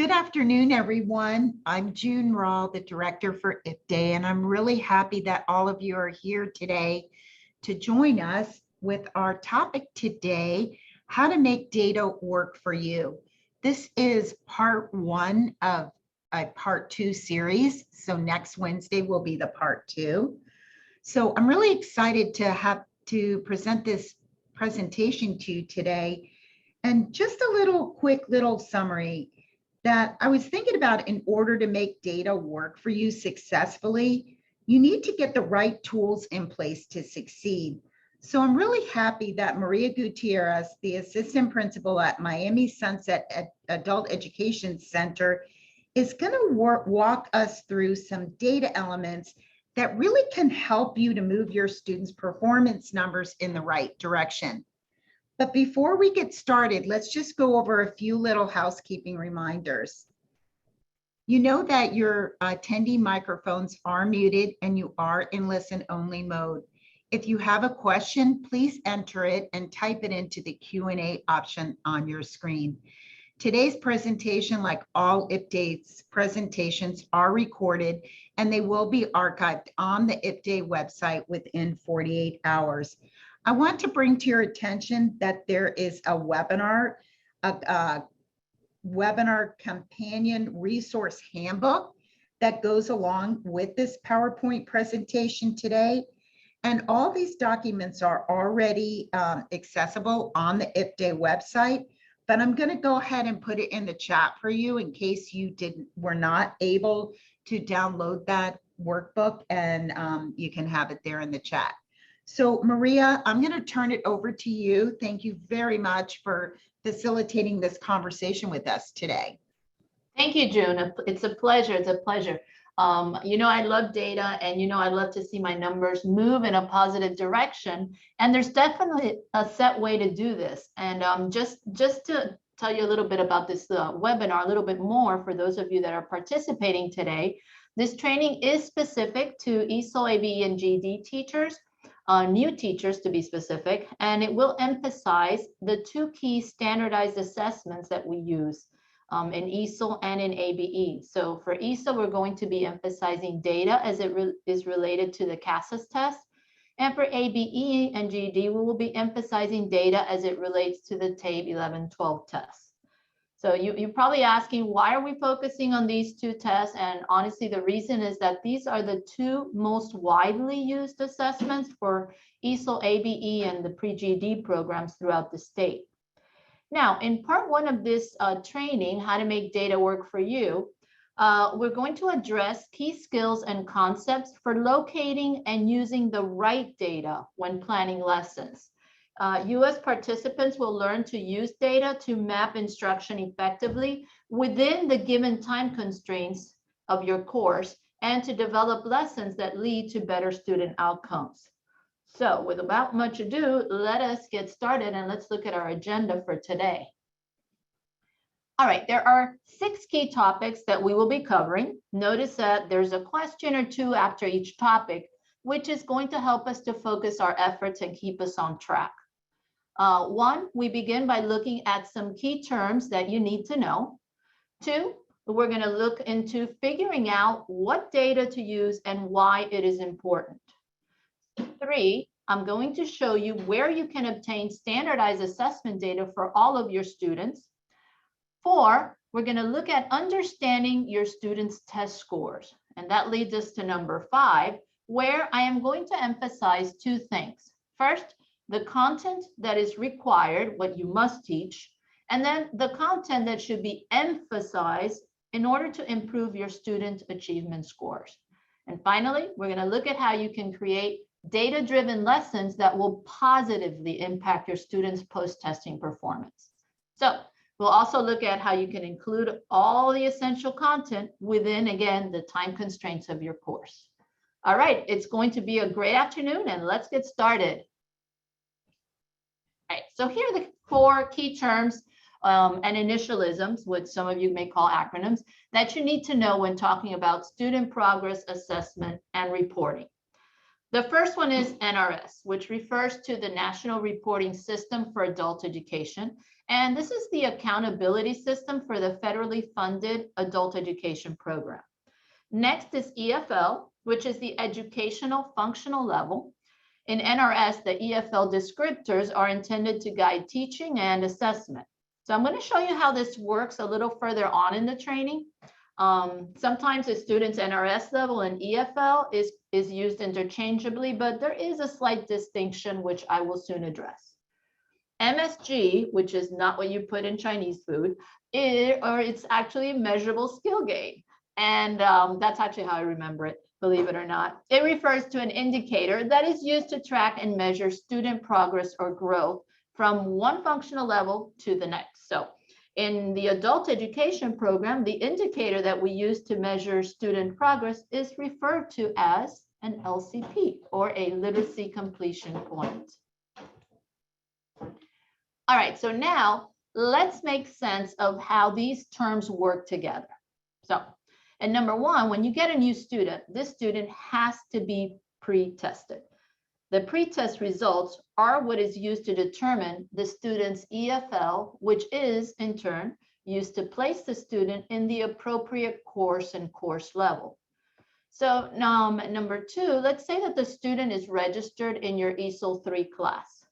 Good afternoon, everyone. I'm June Rawl, the director for IPDAY, and I'm really happy that all of you are here today to join us with our topic today, how to make data work for you. This is part one of a part two series. So next Wednesday will be the part two. So I'm really excited to present this presentation to you today. And just a quick little summary that I was thinking about. In order to make data work for you successfully, you need to get the right tools in place to succeed. So I'm really happy that Maria Gutierrez, the assistant principal at Miami Sunset Adult Education Center, is going to walk us through some data elements that really can help you to move your students' performance numbers in the right direction. But before we get started, let's just go over a few little housekeeping reminders. You know that your attendee microphones are muted and you are in listen-only mode. If you have a question, please enter it and type it into the Q&A option on your screen. Today's presentation, like all IPDAY's presentations, are recorded and they will be archived on the IPDAY website within 48 hours. I want to bring to your attention that there is a webinar companion resource handbook that goes along with this PowerPoint presentation today. And all these documents are already accessible on the IPDAY website, but I'm going to go ahead and put it in the chat for you in case you were not able to download that workbook, and you can have it there in the chat. So Maria, I'm going to turn it over to you. Thank you very much for facilitating this conversation with us today. Thank you, June. It's a pleasure. It's a pleasure. You know, I love data, and you know, I love to see my numbers move in a positive direction. And there's definitely a set way to do this. And just to tell you a little bit about this webinar, a little bit more for those of you that are participating today, this training is specific to ESOL, ABE, and GED teachers. New teachers to be specific, and it will emphasize the two key standardized assessments that we use in ESOL and in ABE. So for ESOL, we're going to be emphasizing data as it is related to the CASAS test. And for ABE and GED, we will be emphasizing data as it relates to the TABE 11-12 tests. So you're probably asking, why are we focusing on these two tests? And honestly, the reason is that these are the two most widely used assessments for ESOL, ABE, and the pre-GED programs throughout the state. Now, in part one of this training, how to make data work for you, we're going to address key skills and concepts for locating and using the right data when planning lessons. U.S. participants will learn to use data to map instruction effectively within the given time constraints of your course and to develop lessons that lead to better student outcomes. So without much ado, let us get started and let's look at our agenda for today. All right, there are 6 key topics that we will be covering. Notice that there's a question or two after each topic, which is going to help us to focus our efforts and keep us on track. 1, we begin by looking at some key terms that you need to know. 2, we're going to look into figuring out what data to use and why it is important. 3, I'm going to show you where you can obtain standardized assessment data for all of your students. 4, we're going to look at understanding your students' test scores. And that leads us to number 5, where I am going to emphasize 2 things. First, the content that is required, what you must teach, and then the content that should be emphasized in order to improve your student achievement scores. And finally, we're going to look at how you can create data-driven lessons that will positively impact your students' post-testing performance. So we'll also look at how you can include all the essential content within, again, the time constraints of your course. All right, it's going to be a great afternoon, and let's get started. All right, so here are the 4 key terms and initialisms, which some of you may call acronyms, that you need to know when talking about student progress assessment and reporting. The first one is NRS, which refers to the National Reporting System for Adult Education. And this is the accountability system for the federally funded adult education program. Next is EFL, which is the Educational Functional Level. In NRS, the EFL descriptors are intended to guide teaching and assessment. So I'm going to show you how this works a little further on in the training. Sometimes a student's NRS level and EFL is used interchangeably, but there is a slight distinction, which I will soon address. MSG, which is not what you put in Chinese food, it's actually measurable skill gain. And that's actually how I remember it, believe it or not. It refers to an indicator that is used to track and measure student progress or growth from one functional level to the next. So in the adult education program, the indicator that we use to measure student progress is referred to as an LCP, or a literacy completion point. All right, so now let's make sense of how these terms work together. So, and number one, when you get a new student, this student has to be pre-tested. The pre-test results are what is used to determine the student's EFL, which is in turn used to place the student in the appropriate course and course level. So number two, let's say that the student is registered in your ESOL 3 class.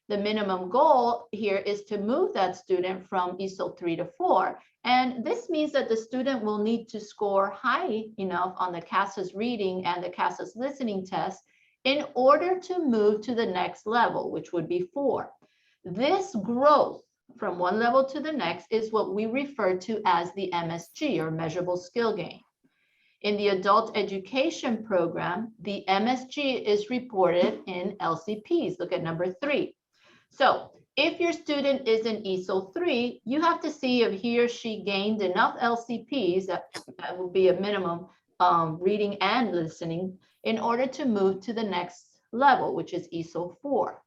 The minimum goal here is to move that student from ESOL 3 to 4. And this means that the student will need to score high enough on the CASAS reading and the CASAS listening test in order to move to the next level, which would be 4. This growth from one level to the next is what we refer to as the MSG, or measurable skill gain. In the adult education program, the MSG is reported in LCPs. Look at number 3. So if your student is in ESOL 3, you have to see if he or she gained enough LCPs, that will be a minimum reading and listening, in order to move to the next level, which is ESOL 4.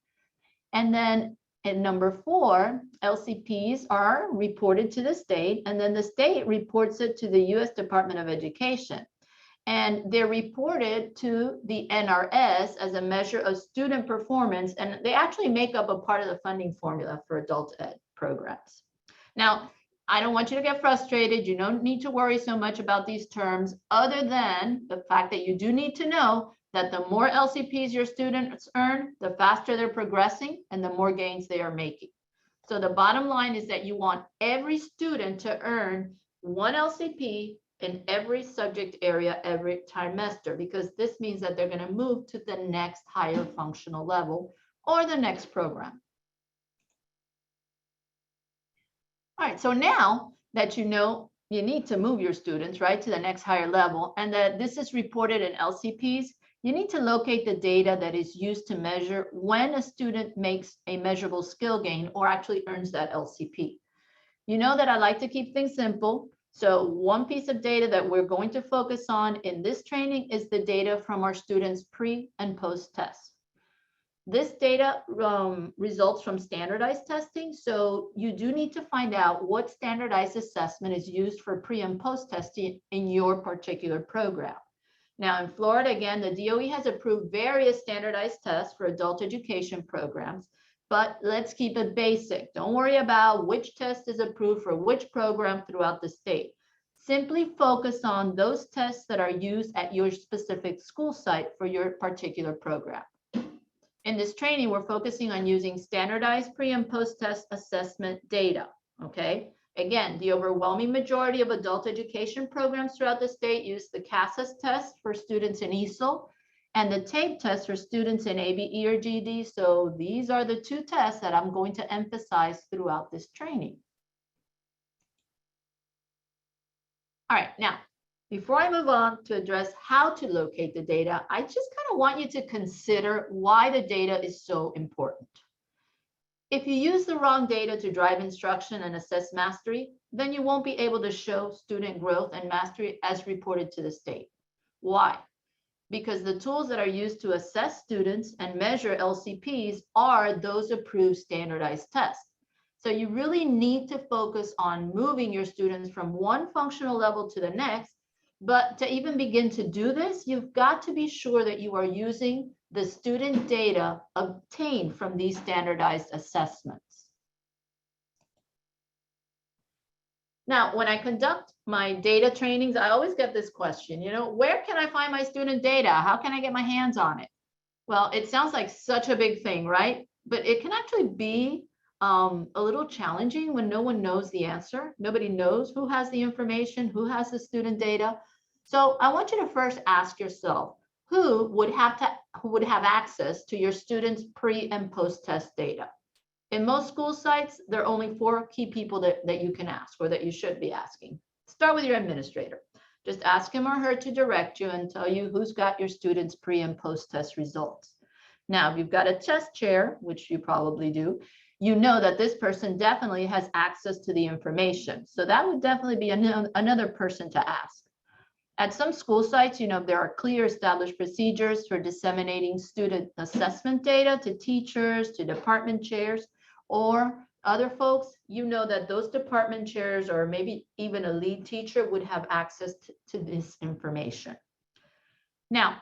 And then in number 4, LCPs are reported to the state, and then the state reports it to the U.S. Department of Education. And they're reported to the NRS as a measure of student performance, and they actually make up a part of the funding formula for adult ed programs. Now, I don't want you to get frustrated. You don't need to worry so much about these terms, other than the fact that you do need to know that the more LCPs your students earn, the faster they're progressing and the more gains they are making. So the bottom line is that you want every student to earn 1 LCP in every subject area every trimester, because this means that they're going to move to the next higher functional level or the next program. All right, so now that you know you need to move your students, right, to the next higher level, and that this is reported in LCPs, you need to locate the data that is used to measure when a student makes a measurable skill gain or actually earns that LCP. You know that I like to keep things simple. So one piece of data that we're going to focus on in this training is the data from our students pre and post tests. This data results from standardized testing. So you do need to find out what standardized assessment is used for pre and post testing in your particular program. Now in Florida, again, the DOE has approved various standardized tests for adult education programs, but let's keep it basic. Don't worry about which test is approved for which program throughout the state. Simply focus on those tests that are used at your specific school site for your particular program. In this training, we're focusing on using standardized pre and post-test assessment data, okay? Again, the overwhelming majority of adult education programs throughout the state use the CASAS test for students in ESOL and the TAPE test for students in ABE or GED. So these are the 2 tests that I'm going to emphasize throughout this training. All right, now, before I move on to address how to locate the data, I just kind of want you to consider why the data is so important. If you use the wrong data to drive instruction and assess mastery, then you won't be able to show student growth and mastery as reported to the state. Why? Because the tools that are used to assess students and measure LCPs are those approved standardized tests. So you really need to focus on moving your students from one functional level to the next. But to even begin to do this, you've got to be sure that you are using the student data obtained from these standardized assessments. Now, when I conduct my data trainings, I always get this question, where can I find my student data? How can I get my hands on it? Well, it sounds like such a big thing, right? But it can actually be a little challenging when no one knows the answer. Nobody knows who has the information, who has the student data. So I want you to first ask yourself, who would have access to your students' pre and post-test data? In most school sites, there are only 4 key people that you can ask, or that you should be asking. Start with your administrator. Just ask him or her to direct you and tell you who's got your students' pre and post-test results. Now, if you've got a test chair, which you probably do, you know that this person definitely has access to the information. So that would definitely be another person to ask. At some school sites, there are clear established procedures for disseminating student assessment data to teachers, to department chairs, or other folks. That those department chairs, or maybe even a lead teacher, would have access to this information. Now,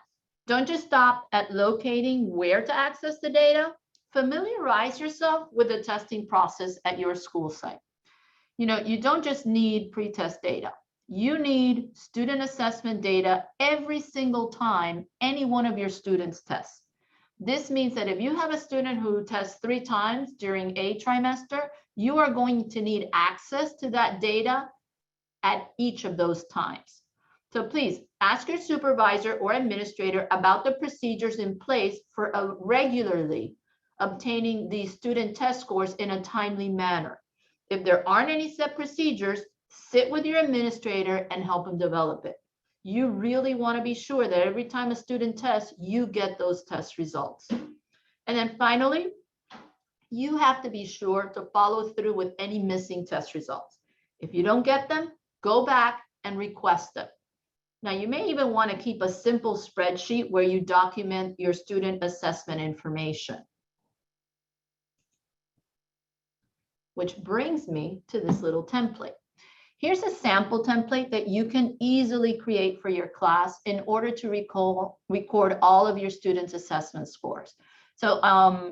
don't just stop at locating where to access the data. Familiarize yourself with the testing process at your school site. You don't just need pre-test data. You need student assessment data every single time any one of your students tests. This means that if you have a student who tests 3 times during a trimester, you are going to need access to that data at each of those times. So please ask your supervisor or administrator about the procedures in place for regularly obtaining these student test scores in a timely manner. If there aren't any set procedures, sit with your administrator and help them develop it. You really want to be sure that every time a student tests, you get those test results. And then finally, you have to be sure to follow through with any missing test results. If you don't get them, go back and request them. Now, you may even want to keep a simple spreadsheet where you document your student assessment information. Which brings me to this little template. Here's a sample template that you can easily create for your class in order to record all of your students' assessment scores. So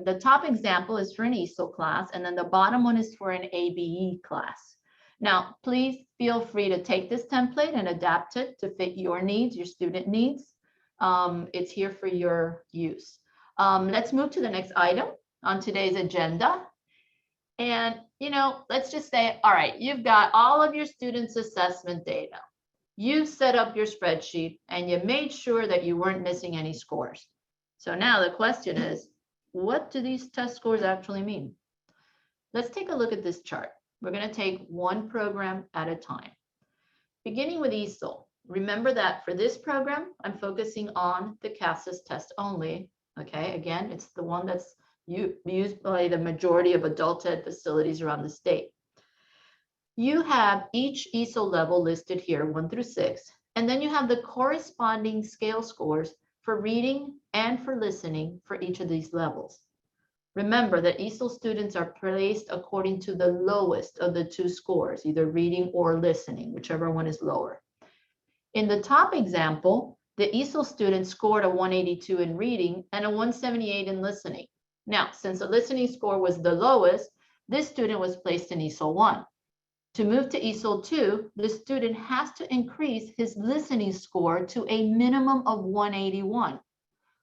the top example is for an ESOL class, and then the bottom one is for an ABE class. Now, please feel free to take this template and adapt it to fit your needs, your student needs. It's here for your use. Let's move to the next item on today's agenda. And, let's just say, all right, you've got all of your students' assessment data. You've set up your spreadsheet and you made sure that you weren't missing any scores. So now the question is, what do these test scores actually mean? Let's take a look at this chart. We're going to take one program at a time. Beginning with ESOL. Remember that for this program, I'm focusing on the CASAS test only. Okay, again, it's the one that's used by the majority of adult ed facilities around the state. You have each ESOL level listed here, 1 through 6, and then you have the corresponding scale scores for reading and for listening for each of these levels. Remember that ESOL students are placed according to the lowest of the 2 scores, either reading or listening, whichever one is lower. In the top example, the ESOL student scored a 182 in reading and a 178 in listening. Now, since the listening score was the lowest, this student was placed in ESOL 1. To move to ESOL 2, the student has to increase his listening score to a minimum of 181.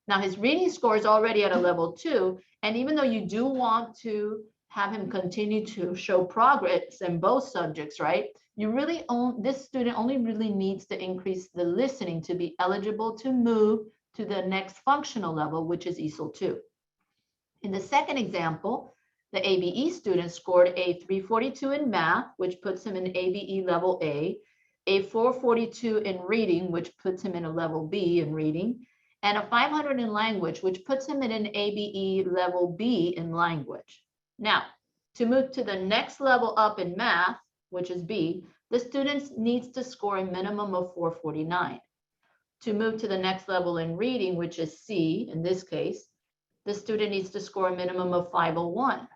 Now, his reading score is already at a level 2, and even though you do want to have him continue to show progress in both subjects, right? This student only really needs to increase the listening to be eligible to move to the next functional level, which is ESOL 2. In the second example, the ABE student scored a 342 in math, which puts him in ABE level A 442 in reading, which puts him in a level B in reading, and a 500 in language, which puts him in an ABE level B in language. Now, to move to the next level up in math, which is B, the student needs to score a minimum of 449. To move to the next level in reading, which is C in this case, the student needs to score a minimum of 501.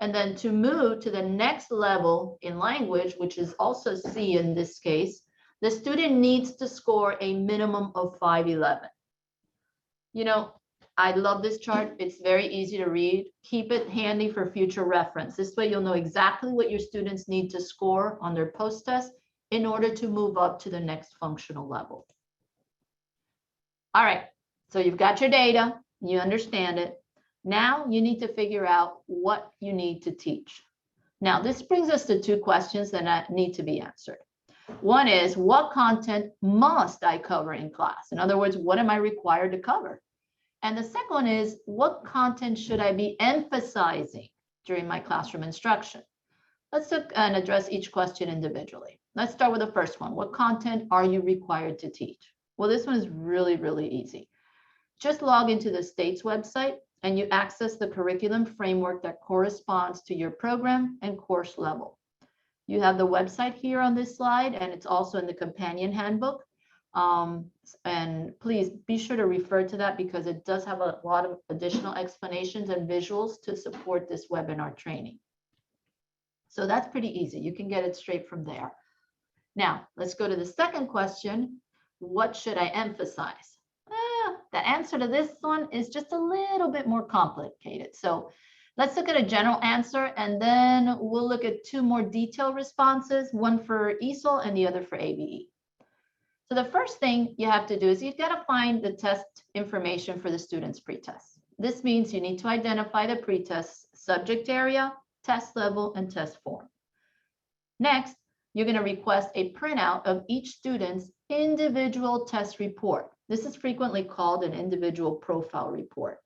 And then to move to the next level in language, which is also C in this case, the student needs to score a minimum of 511. I love this chart. It's very easy to read. Keep it handy for future reference. This way you'll know exactly what your students need to score on their post-test in order to move up to the next functional level. All right, so you've got your data, you understand it. Now you need to figure out what you need to teach. Now this brings us to two questions that need to be answered. One is, what content must I cover in class? In other words, what am I required to cover? And the second one is, what content should I be emphasizing during my classroom instruction? Let's look and address each question individually. Let's start with the first one. What content are you required to teach? Well, this one is really, really easy. Just log into the state's website and you access the curriculum framework that corresponds to your program and course level. You have the website here on this slide, and it's also in the companion handbook. And please be sure to refer to that because it does have a lot of additional explanations and visuals to support this webinar training. So that's pretty easy. You can get it straight from there. Now, let's go to the second question. What should I emphasize? The answer to this one is just a little bit more complicated. So let's look at a general answer, and then we'll look at two more detailed responses, one for ESOL and the other for ABE. So the first thing you have to do is you've got to find the test information for the student's pretest. This means you need to identify the pretest subject area, test level, and test form. Next, you're going to request a printout of each student's individual test report. This is frequently called an individual profile report.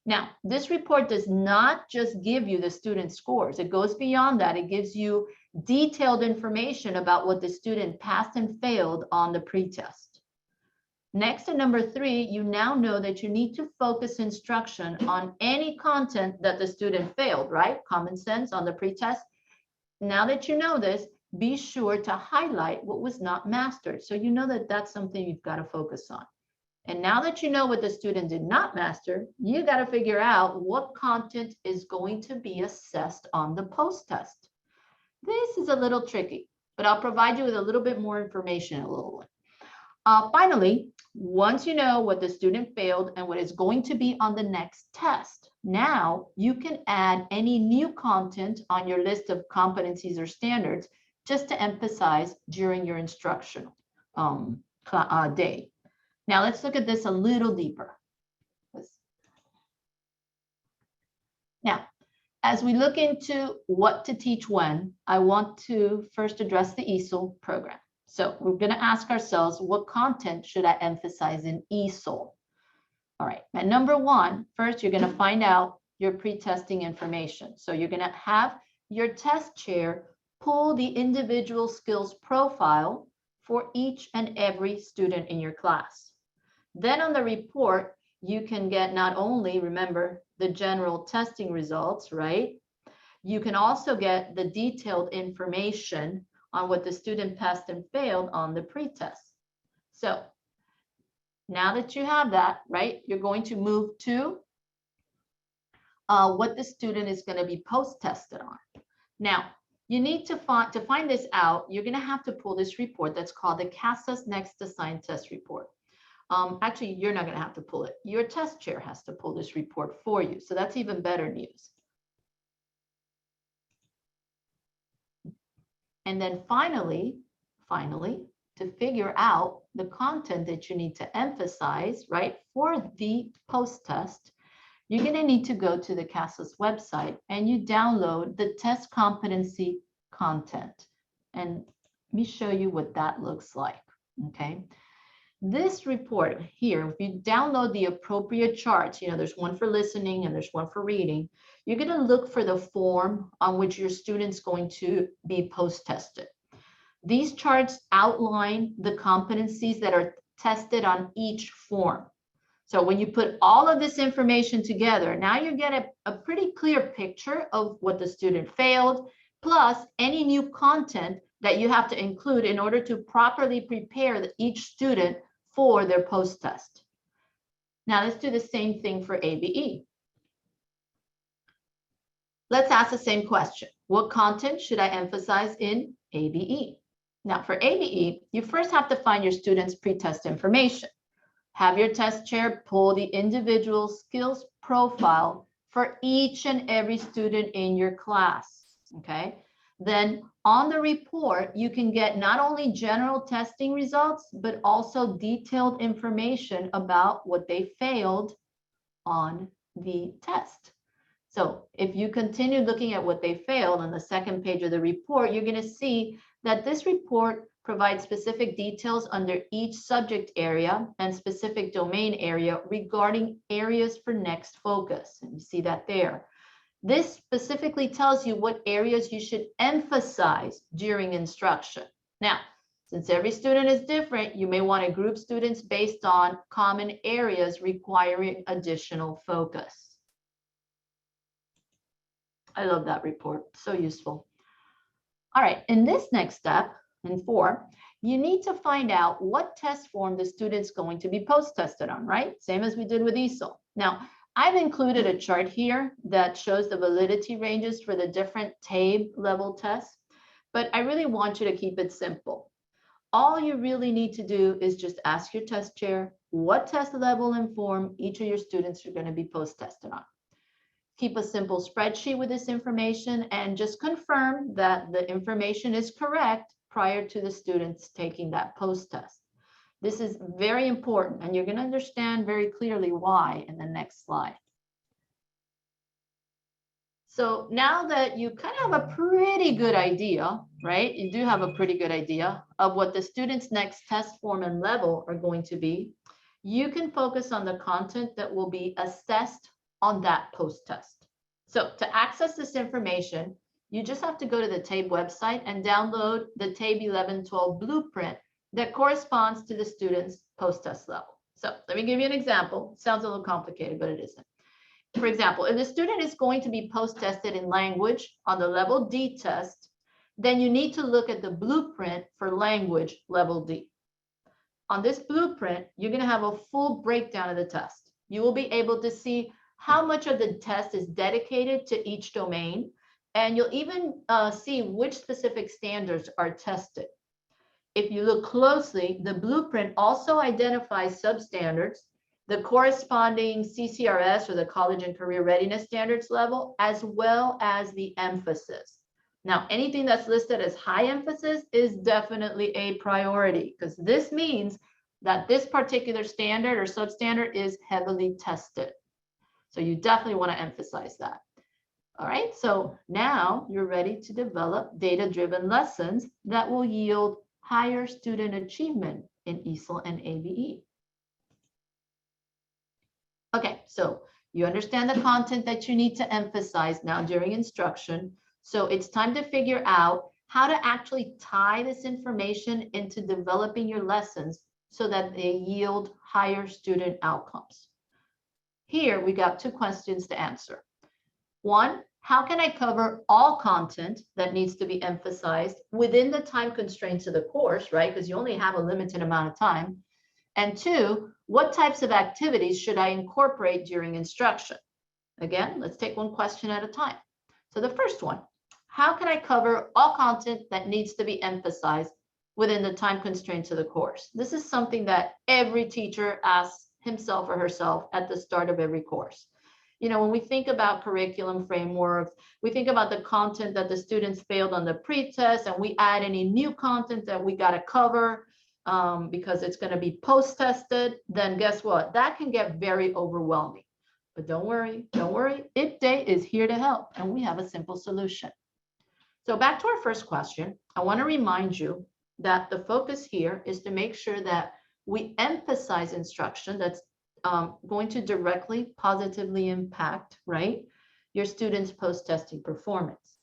Now, this report does not just give you the student scores. It goes beyond that. It gives you detailed information about what the student passed and failed on the pretest. Next, to number 3, you now know that you need to focus instruction on any content that the student failed, right? Common sense on the pretest. Now that you know this, be sure to highlight what was not mastered. So you know that that's something you've got to focus on. And now that you know what the student did not master, you got to figure out what content is going to be assessed on the post-test. This is a little tricky, but I'll provide you with a little bit more information in a little bit. Finally, once you know what the student failed and what is going to be on the next test, now you can add any new content on your list of competencies or standards just to emphasize during your instructional day. Now let's look at this a little deeper. Now, as we look into what to teach when, I want to first address the ESOL program. So we're going to ask ourselves, what content should I emphasize in ESOL? All right, and number 1, first you're going to find out your pre-testing information. So you're going to have your test chair pull the individual skills profile for each and every student in your class. Then on the report, you can get not only, remember, the general testing results, right? You can also get the detailed information on what the student passed and failed on the pretest. So now that you have that, right, you're going to move to what the student is going to be post-tested on. Now, you need to find this out, you're going to have to pull this report that's called the CASA's Next Assigned Test Report. Actually, you're not going to have to pull it. Your test chair has to pull this report for you. So that's even better news. And then finally, to figure out the content that you need to emphasize, right, for the post-test, you're going to need to go to the CASA's website and you download the test competency content. And let me show you what that looks like, okay? This report here, if you download the appropriate charts, you know, there's one for listening and there's one for reading, you're going to look for the form on which your student's going to be post-tested. These charts outline the competencies that are tested on each form. So when you put all of this information together, now you get a pretty clear picture of what the student failed, plus any new content that you have to include in order to properly prepare each student for their post-test. Now let's do the same thing for ABE. Let's ask the same question. What content should I emphasize in ABE? Now for ABE, you first have to find your students' pretest information. Have your test chair pull the individual skills profile for each and every student in your class, okay? Then on the report, you can get not only general testing results, but also detailed information about what they failed on the test. So if you continue looking at what they failed on the second page of the report, you're going to see that this report provides specific details under each subject area and specific domain area regarding areas for next focus. And you see that there. This specifically tells you what areas you should emphasize during instruction. Now, since every student is different, you may want to group students based on common areas requiring additional focus. I love that report, so useful. All right, in this next step, in 4, you need to find out what test form the student's going to be post-tested on, right? Same as we did with ESOL. Now, I've included a chart here that shows the validity ranges for the different TABE level tests, but I really want you to keep it simple. All you really need to do is just ask your test chair what test level and form each of your students are going to be post-tested on. Keep a simple spreadsheet with this information and just confirm that the information is correct prior to the students taking that post-test. This is very important, and you're going to understand very clearly why in the next slide. So now that you kind of have a pretty good idea, right? You do have a pretty good idea of what the students' next test form and level are going to be. You can focus on the content that will be assessed on that post-test. So to access this information, you just have to go to the TABE website and download the TABE 11-12 blueprint that corresponds to the student's post-test level. So let me give you an example. It sounds a little complicated, but it isn't. For example, if the student is going to be post-tested in language on the level D test, then you need to look at the blueprint for language level D. On this blueprint, you're going to have a full breakdown of the test. You will be able to see how much of the test is dedicated to each domain, and you'll even see which specific standards are tested. If you look closely, the blueprint also identifies substandards, the corresponding CCRS or the College and Career Readiness Standards level, as well as the emphasis. Now, anything that's listed as high emphasis is definitely a priority, because this means that this particular standard or substandard is heavily tested. So you definitely want to emphasize that. All right, so now you're ready to develop data-driven lessons that will yield higher student achievement in ESOL and ABE. Okay, so you understand the content that you need to emphasize now during instruction. So it's time to figure out how to actually tie this information into developing your lessons so that they yield higher student outcomes. Here, we got 2 questions to answer. 1, how can I cover all content that needs to be emphasized within the time constraints of the course, right? Because you only have a limited amount of time. And 2, what types of activities should I incorporate during instruction? Again, let's take one question at a time. So the first one, how can I cover all content that needs to be emphasized within the time constraints of the course? This is something that every teacher asks himself or herself at the start of every course. You know, when we think about curriculum frameworks, we think about the content that the students failed on the pre-test, and we add any new content that we got to cover because it's going to be post-tested, then guess what? That can get very overwhelming. But don't worry, don't worry. IP Day is here to help, and we have a simple solution. So back to our first question, I want to remind you that the focus here is to make sure that we emphasize instruction that's going to directly positively impact, right, your students' post-testing performance.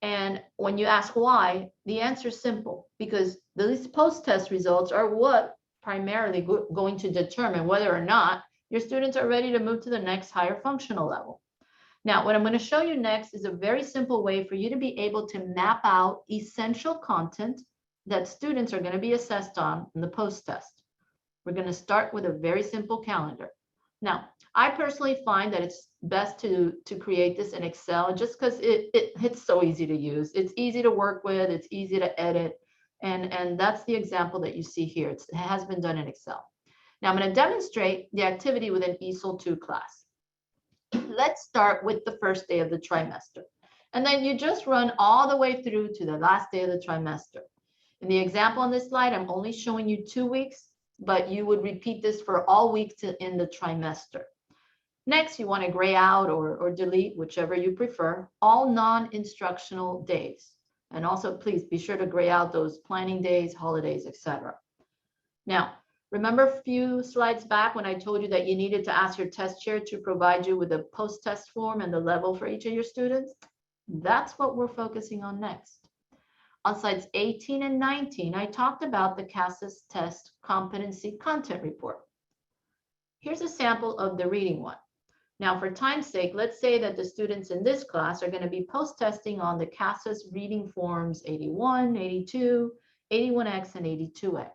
And when you ask why, the answer is simple, because these post-test results are what primarily going to determine whether or not your students are ready to move to the next higher functional level. Now, what I'm going to show you next is a very simple way for you to be able to map out essential content that students are going to be assessed on in the post-test. We're going to start with a very simple calendar. Now, I personally find that it's best to create this in Excel just because it's so easy to use. It's easy to work with, it's easy to edit, and that's the example that you see here. It has been done in Excel. Now I'm going to demonstrate the activity with an ESOL 2 class. Let's start with the first day of the trimester. And then you just run all the way through to the last day of the trimester. In the example on this slide, I'm only showing you 2 weeks, but you would repeat this for all weeks in the trimester. Next, you want to gray out or delete, whichever you prefer, all non-instructional days. And also, please be sure to gray out those planning days, holidays, etc. Now, remember a few slides back when I told you that you needed to ask your test chair to provide you with a post-test form and the level for each of your students? That's what we're focusing on next. On slides 18 and 19, I talked about the CASAS test competency content report. Here's a sample of the reading one. Now, for time's sake, let's say that the students in this class are going to be post-testing on the CASAS reading forms 81, 82, 81X, and 82X.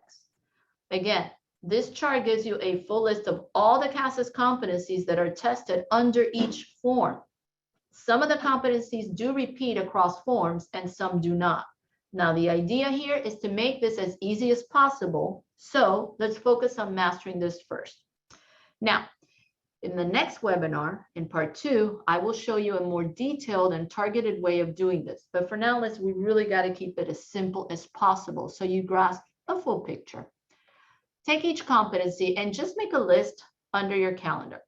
Again, this chart gives you a full list of all the CASAS competencies that are tested under each form. Some of the competencies do repeat across forms and some do not. Now, the idea here is to make this as easy as possible. So let's focus on mastering this first. Now, in the next webinar, in part 2, I will show you a more detailed and targeted way of doing this. But for now, we really got to keep it as simple as possible so you grasp a full picture. Take each competency and just make a list under your calendar.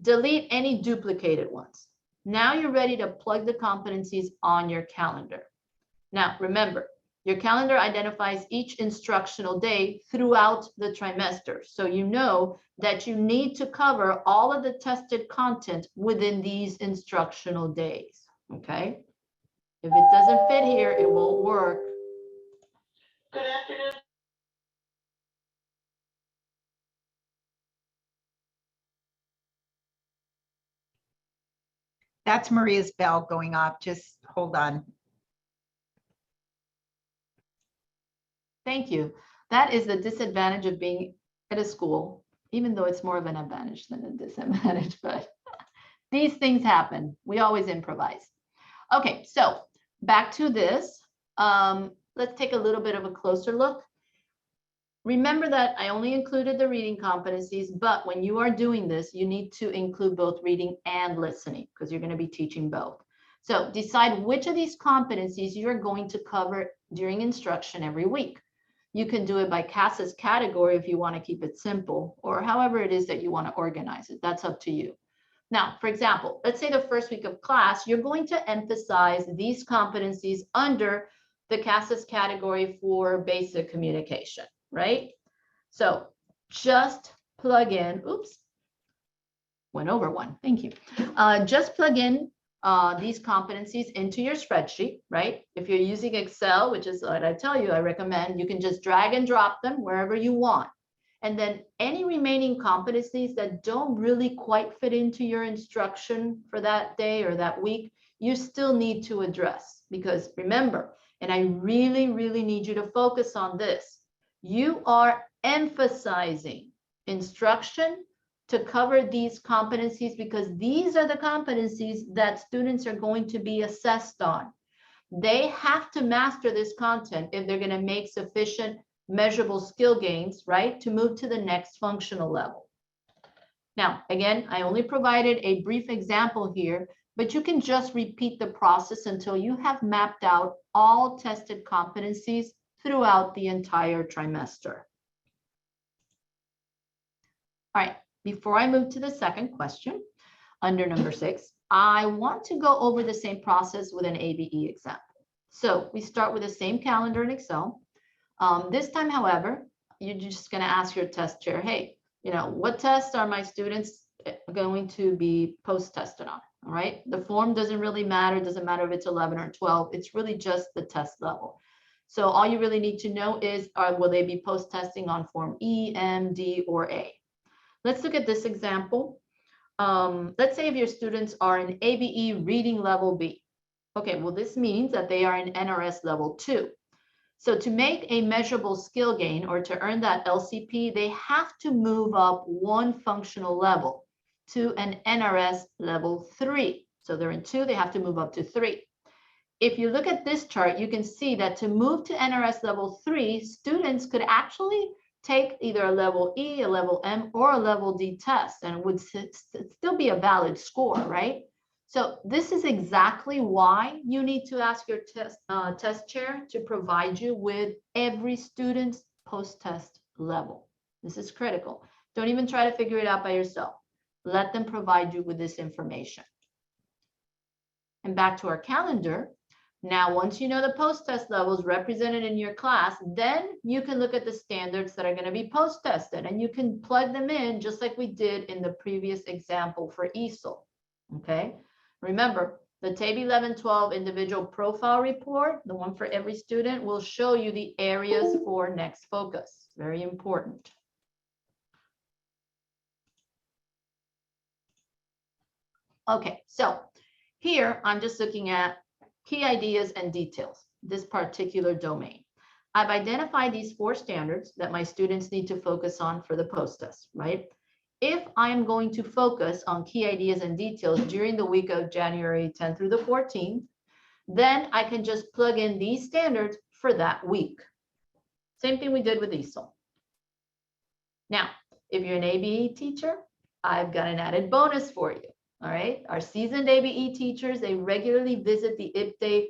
Delete any duplicated ones. Now you're ready to plug the competencies on your calendar. Now, remember, your calendar identifies each instructional day throughout the trimester. So you know that you need to cover all of the tested content within these instructional days, okay? If it doesn't fit here, it won't work. Good afternoon. That's Maria's bell going off. Just hold on. Thank you. That is the disadvantage of being at a school, even though it's more of an advantage than a disadvantage, but these things happen. We always improvise. Okay, so back to this. Let's take a little bit of a closer look. Remember that I only included the reading competencies, but when you are doing this, you need to include both reading and listening because you're going to be teaching both. So decide which of these competencies you're going to cover during instruction every week. You can do it by CASAS category if you want to keep it simple, or however it is that you want to organize it. That's up to you. Now, for example, let's say the first week of class, you're going to emphasize these competencies under the CASAS category for basic communication, right? So just plug in, oops, went over one, thank you. Just plug in these competencies into your spreadsheet, right? If you're using Excel, which is what I tell you, I recommend, you can just drag and drop them wherever you want. And then any remaining competencies that don't really quite fit into your instruction for that day or that week, you still need to address. Because remember, and I really, really need you to focus on this, you are emphasizing instruction to cover these competencies because these are the competencies that students are going to be assessed on. They have to master this content if they're going to make sufficient measurable skill gains, right, to move to the next functional level. Now, again, I only provided a brief example here, but you can just repeat the process until you have mapped out all tested competencies throughout the entire trimester. All right. Before I move to the second question, under number 6, I want to go over the same process with an ABE example. So we start with the same calendar in Excel. This time, however, you're just going to ask your test chair, hey, what tests are my students going to be post-tested on? All right. The form doesn't really matter. It doesn't matter if it's 11 or 12. It's really just the test level. So all you really need to know is, will they be post-testing on form E, M, D, or A? Let's look at this example. Let's say if your students are in ABE reading level B. Okay, well, this means that they are in NRS level 2. So to make a measurable skill gain or to earn that LCP, they have to move up one functional level to an NRS level 3. So they're in 2, they have to move up to 3. If you look at this chart, you can see that to move to NRS level 3, students could actually take either a level E, a level M, or a level D test, and it would still be a valid score, right? So this is exactly why you need to ask your test chair to provide you with every student's post-test level. This is critical. Don't even try to figure it out by yourself. Let them provide you with this information. And back to our calendar. Now, once you know the post-test levels represented in your class, then you can look at the standards that are going to be post-tested, and you can plug them in just like we did in the previous example for ESOL. Okay. Remember, the TABE 11-12 individual profile report, the one for every student, will show you the areas for next focus. Very important. Okay, so here I'm just looking at key ideas and details, this particular domain. I've identified these 4 standards that my students need to focus on for the post-test, right? If I'm going to focus on key ideas and details during the week of January 10th through the 14th, then I can just plug in these standards for that week. Same thing we did with ESOL. Now, if you're an ABE teacher, I've got an added bonus for you. All right, our seasoned ABE teachers, they regularly visit the IPDAY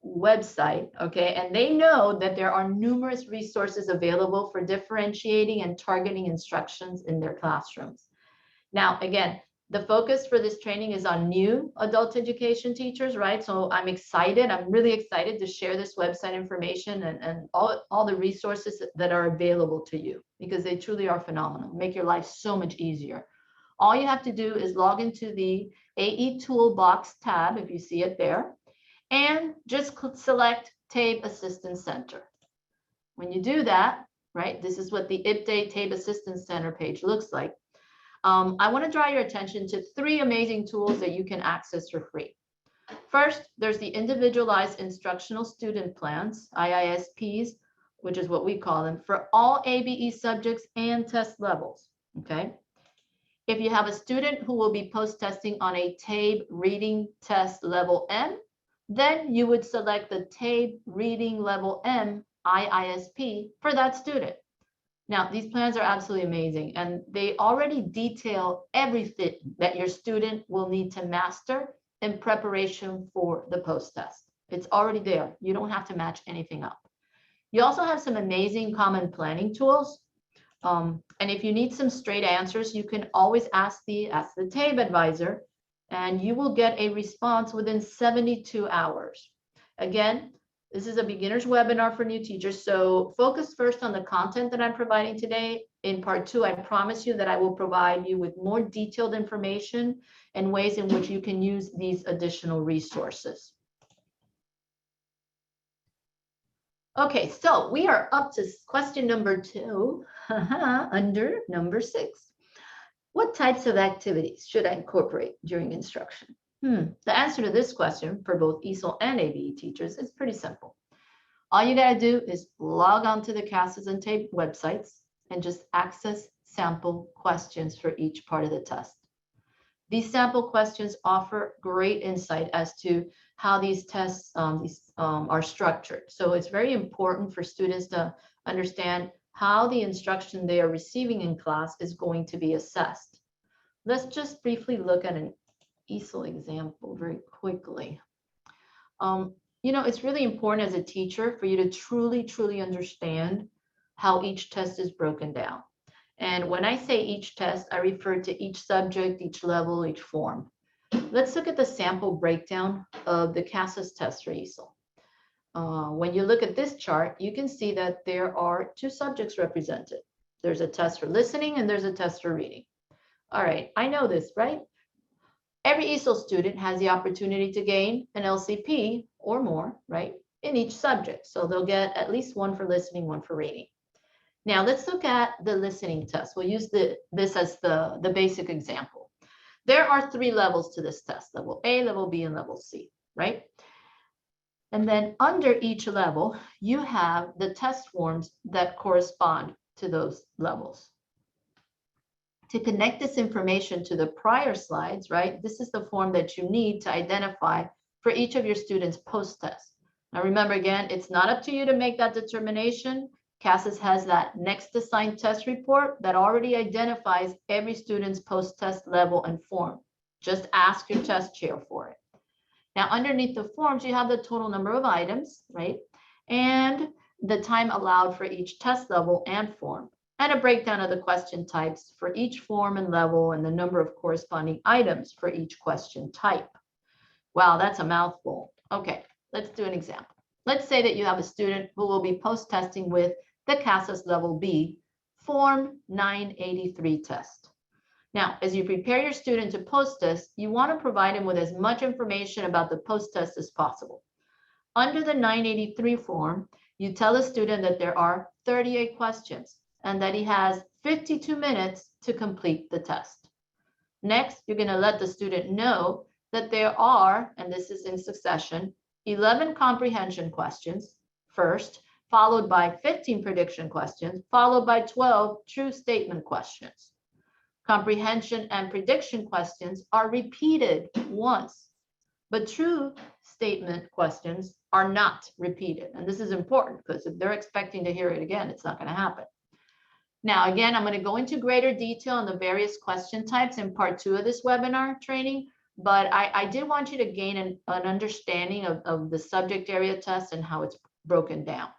website, okay, and they know that there are numerous resources available for differentiating and targeting instructions in their classrooms. Now, again, the focus for this training is on new adult education teachers, right? So I'm really excited to share this website information and all the resources that are available to you, because they truly are phenomenal, make your life so much easier. All you have to do is log into the AE Toolbox tab, if you see it there, and just select TABE Assistance Center. When you do that, right, this is what the IPDAY TABE Assistance Center page looks like. I want to draw your attention to 3 amazing tools that you can access for free. First, there's the Individualized Instructional Student Plans, IISPs, which is what we call them, for all ABE subjects and test levels, okay? If you have a student who will be post-testing on a TABE Reading Test Level M, then you would select the TABE Reading Level M IISP for that student. Now, these plans are absolutely amazing, and they already detail everything that your student will need to master in preparation for the post-test. It's already there. You don't have to match anything up. You also have some amazing common planning tools. And if you need some straight answers, you can always ask the TABE advisor, and you will get a response within 72 hours. Again, this is a beginner's webinar for new teachers, so focus first on the content that I'm providing today. In part 2, I promise you that I will provide you with more detailed information and ways in which you can use these additional resources. Okay, so we are up to question number 2, under number 6. What types of activities should I incorporate during instruction? The answer to this question for both ESOL and ABE teachers is pretty simple. All you got to do is log on to the CASAS and TABE websites and just access sample questions for each part of the test. These sample questions offer great insight as to how these tests are structured. So it's very important for students to understand how the instruction they are receiving in class is going to be assessed. Let's just briefly look at an ESOL example very quickly. You know, it's really important as a teacher for you to truly understand how each test is broken down. And when I say each test, I refer to each subject, each level, each form. Let's look at the sample breakdown of the CASAS test for ESOL. When you look at this chart, you can see that there are 2 subjects represented. There's a test for listening and there's a test for reading. All right, I know this, right? Every ESOL student has the opportunity to gain an LCP or more, right, in each subject. So they'll get at least 1 for listening, 1 for reading. Now let's look at the listening test. We'll use this as the basic example. There are 3 levels to this test, level A, level B, and level C, right? And then under each level, you have the test forms that correspond to those levels. To connect this information to the prior slides, right, this is the form that you need to identify for each of your students post-test. Now remember, again, it's not up to you to make that determination. CASAS has that next assigned test report that already identifies every student's post-test level and form. Just ask your test chair for it. Now, underneath the forms, you have the total number of items, right? And the time allowed for each test level and form, and a breakdown of the question types for each form and level, and the number of corresponding items for each question type. Wow, that's a mouthful. Okay, let's do an example. Let's say that you have a student who will be post-testing with the CASAS Level B Form 983 test. Now, as you prepare your student to post-test, you want to provide him with as much information about the post-test as possible. Under the 983 form, you tell the student that there are 38 questions and that he has 52 minutes to complete the test. Next, you're going to let the student know that there are, and this is in succession, 11 comprehension questions first, followed by 15 prediction questions, followed by 12 true statement questions. Comprehension and prediction questions are repeated once, but true statement questions are not repeated. And this is important because if they're expecting to hear it again, it's not going to happen. Now, again, I'm going to go into greater detail on the various question types in part 2 of this webinar training, but I did want you to gain an understanding of the subject area test and how it's broken down.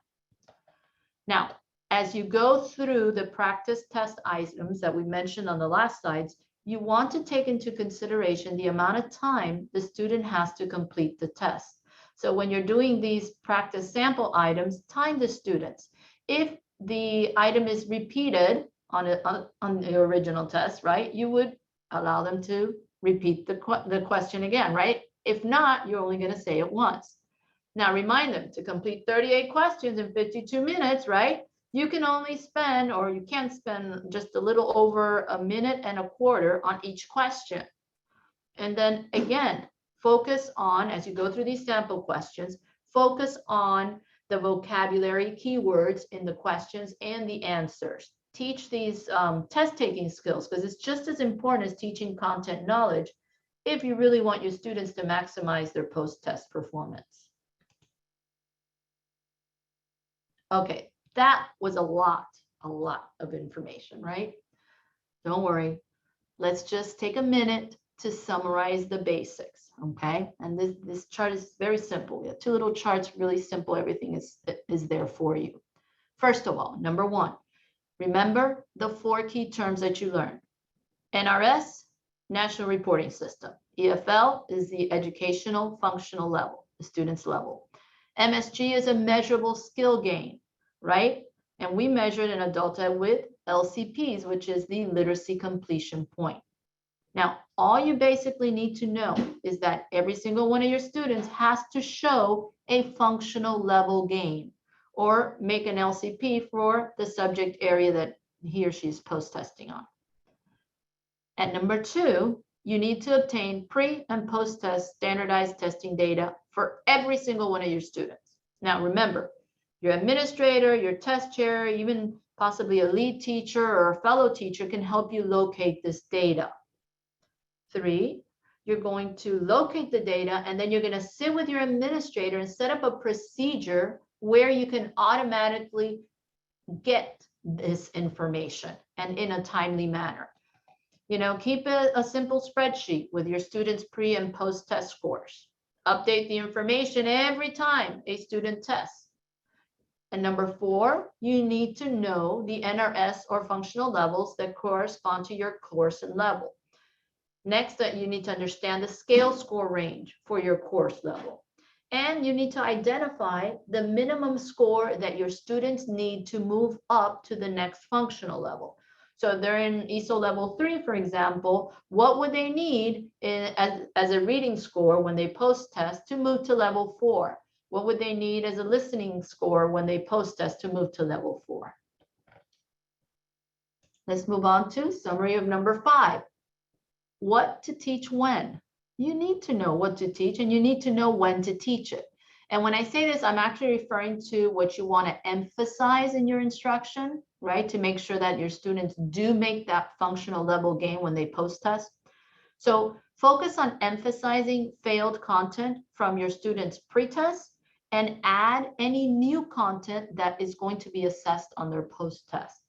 Now, as you go through the practice test items that we mentioned on the last slides, you want to take into consideration the amount of time the student has to complete the test. So when you're doing these practice sample items, time the students. If the item is repeated on the original test, right, you would allow them to repeat the question again, right? If not, you're only going to say it once. Now remind them to complete 38 questions in 52 minutes, right? You can only spend, or you can spend just a little over a minute and a quarter on each question. And then again, focus on, as you go through these sample questions, focus on the vocabulary keywords in the questions and the answers. Teach these test-taking skills, because it's just as important as teaching content knowledge if you really want your students to maximize their post-test performance. Okay, that was a lot of information, right? Don't worry. Let's just take a minute to summarize the basics, okay? And this chart is very simple. We have 2 little charts, really simple. Everything is there for you. First of all, number 1, remember the 4 key terms that you learned. NRS, National Reporting System. EFL is the educational functional level, the student's level. MSG is a measurable skill gain, right? And we measured in adulthood with LCPs, which is the literacy completion point. Now, all you basically need to know is that every single one of your students has to show a functional level gain or make an LCP for the subject area that he or she is post-testing on. And number 2, you need to obtain pre and post-test standardized testing data for every single one of your students. Now, remember, your administrator, your test chair, even possibly a lead teacher or a fellow teacher can help you locate this data. 3, you're going to locate the data, and then you're going to sit with your administrator and set up a procedure where you can automatically get this information and in a timely manner. You know, keep a simple spreadsheet with your students' pre and post-test scores. Update the information every time a student tests. And number 4, you need to know the NRS or functional levels that correspond to your course and level. Next, you need to understand the scale score range for your course level. And you need to identify the minimum score that your students need to move up to the next functional level. So if they're in ESO level 3, for example, what would they need as a reading score when they post-test to move to level 4? What would they need as a listening score when they post-test to move to level 4? Let's move on to summary of number 5. What to teach when. You need to know what to teach, and you need to know when to teach it. And when I say this, I'm actually referring to what you want to emphasize in your instruction, right? To make sure that your students do make that functional level gain when they post-test. So focus on emphasizing failed content from your students' pre-test and add any new content that is going to be assessed on their post-test.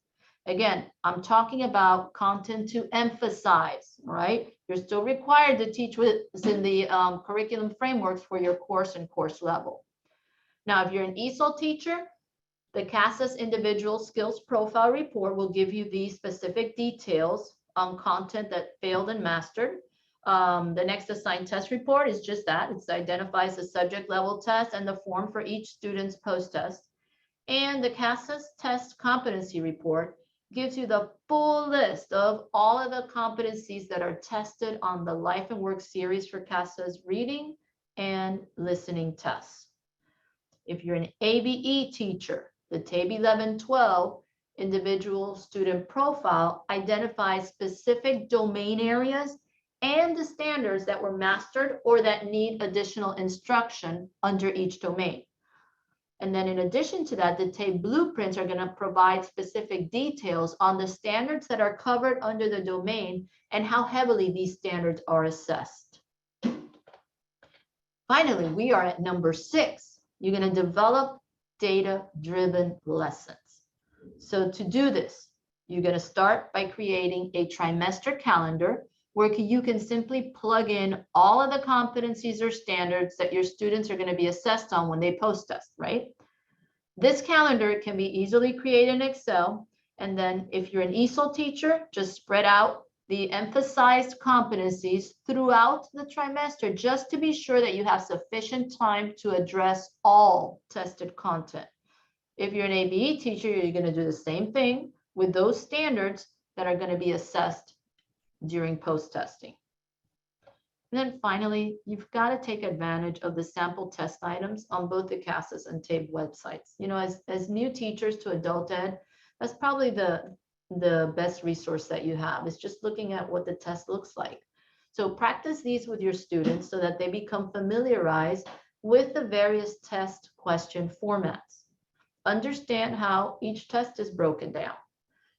Again, I'm talking about content to emphasize, right? You're still required to teach within the curriculum frameworks for your course and course level. Now, if you're an ESOL teacher, the CASAS Individual Skills Profile Report will give you the specific details on content that failed and mastered. The next assigned test report is just that. It identifies the subject level test and the form for each student's post-test. And the CASAS Test Competency Report gives you the full list of all of the competencies that are tested on the Life and Work series for CASAS reading and listening tests. If you're an ABE teacher, the TABE 11-12 Individual Student Profile identifies specific domain areas and the standards that were mastered or that need additional instruction under each domain. And then in addition to that, the TABE blueprints are going to provide specific details on the standards that are covered under the domain and how heavily these standards are assessed. Finally, we are at number 6. You're going to develop data-driven lessons. So to do this, you're going to start by creating a trimester calendar where you can simply plug in all of the competencies or standards that your students are going to be assessed on when they post-test, right? This calendar can be easily created in Excel. And then if you're an ESOL teacher, just spread out the emphasized competencies throughout the trimester, just to be sure that you have sufficient time to address all tested content. If you're an ABE teacher, you're going to do the same thing with those standards that are going to be assessed during post-testing. And then finally, you've got to take advantage of the sample test items on both the CASAS and TABE websites. You know, as new teachers to adult ed, that's probably the best resource that you have, is just looking at what the test looks like. So practice these with your students so that they become familiarized with the various test question formats. Understand how each test is broken down.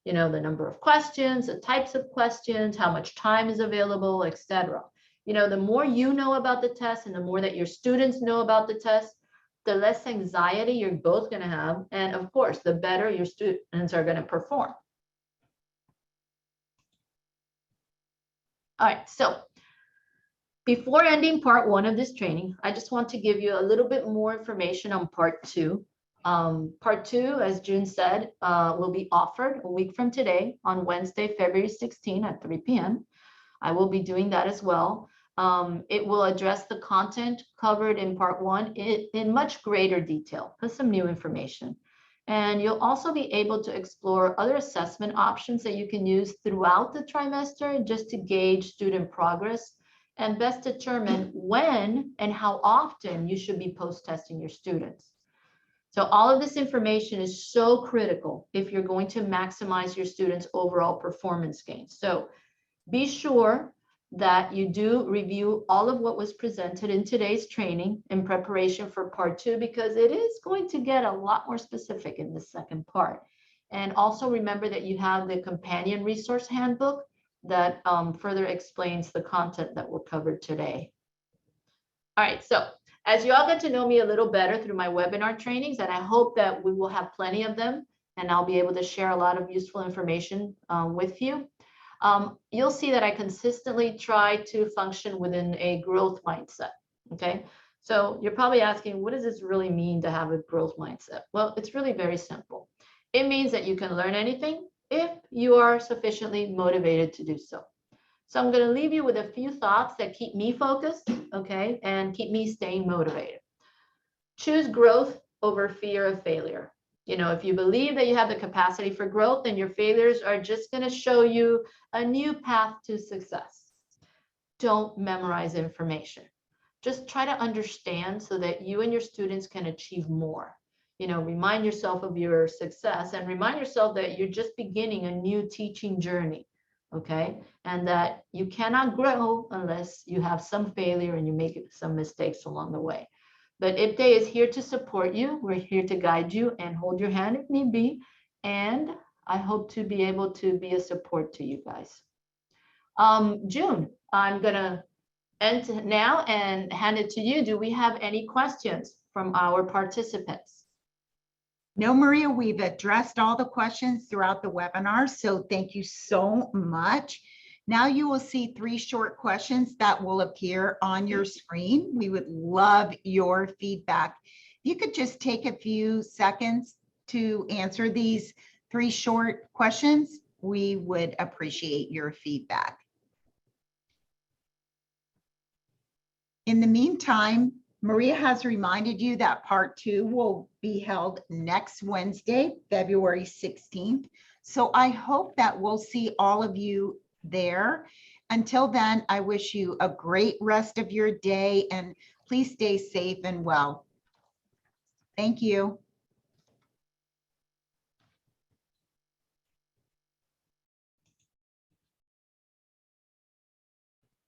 You know, the number of questions, the types of questions, how much time is available, etc. You know, the more you know about the test and the more that your students know about the test, the less anxiety you're both going to have. And of course, the better your students are going to perform. All right, so before ending part 1 of this training, I just want to give you a little bit more information on part 2. Part 2, as June said, will be offered a week from today on Wednesday, February 16 at 3 p.m. I will be doing that as well. It will address the content covered in part 1 in much greater detail, with some new information. And you'll also be able to explore other assessment options that you can use throughout the trimester just to gauge student progress and best determine when and how often you should be post-testing your students. So all of this information is so critical if you're going to maximize your students' overall performance gains. So be sure that you do review all of what was presented in today's training in preparation for part 2, because it is going to get a lot more specific in the second part. And also remember that you have the companion resource handbook that further explains the content that were covered today. All right, so as you all get to know me a little better through my webinar trainings, and I hope that we will have plenty of them, and I'll be able to share a lot of useful information with you. You'll see that I consistently try to function within a growth mindset, okay? So you're probably asking, what does this really mean to have a growth mindset? Well, it's really very simple. It means that you can learn anything if you are sufficiently motivated to do so. So I'm going to leave you with a few thoughts that keep me focused, okay, and keep me staying motivated. Choose growth over fear of failure. You know, if you believe that you have the capacity for growth, then your failures are just going to show you a new path to success. Don't memorize information. Just try to understand so that you and your students can achieve more. You know, remind yourself of your success and remind yourself that you're just beginning a new teaching journey. Okay, and that you cannot grow unless you have some failure and you make some mistakes along the way. But IPDE is here to support you. We're here to guide you and hold your hand if need be. And I hope to be able to be a support to you guys. June, I'm going to end now and hand it to you. Do we have any questions? from our participants? No, Maria, we've addressed all the questions throughout the webinar, so thank you so much. Now you will see 3 short questions that will appear on your screen. We would love your feedback. If you could just take a few seconds to answer these 3 short questions, we would appreciate your feedback. In the meantime, Maria has reminded you that part 2 will be held next Wednesday, February 16th. So I hope that we'll see all of you there. Until then, I wish you a great rest of your day and please stay safe and well. Thank you.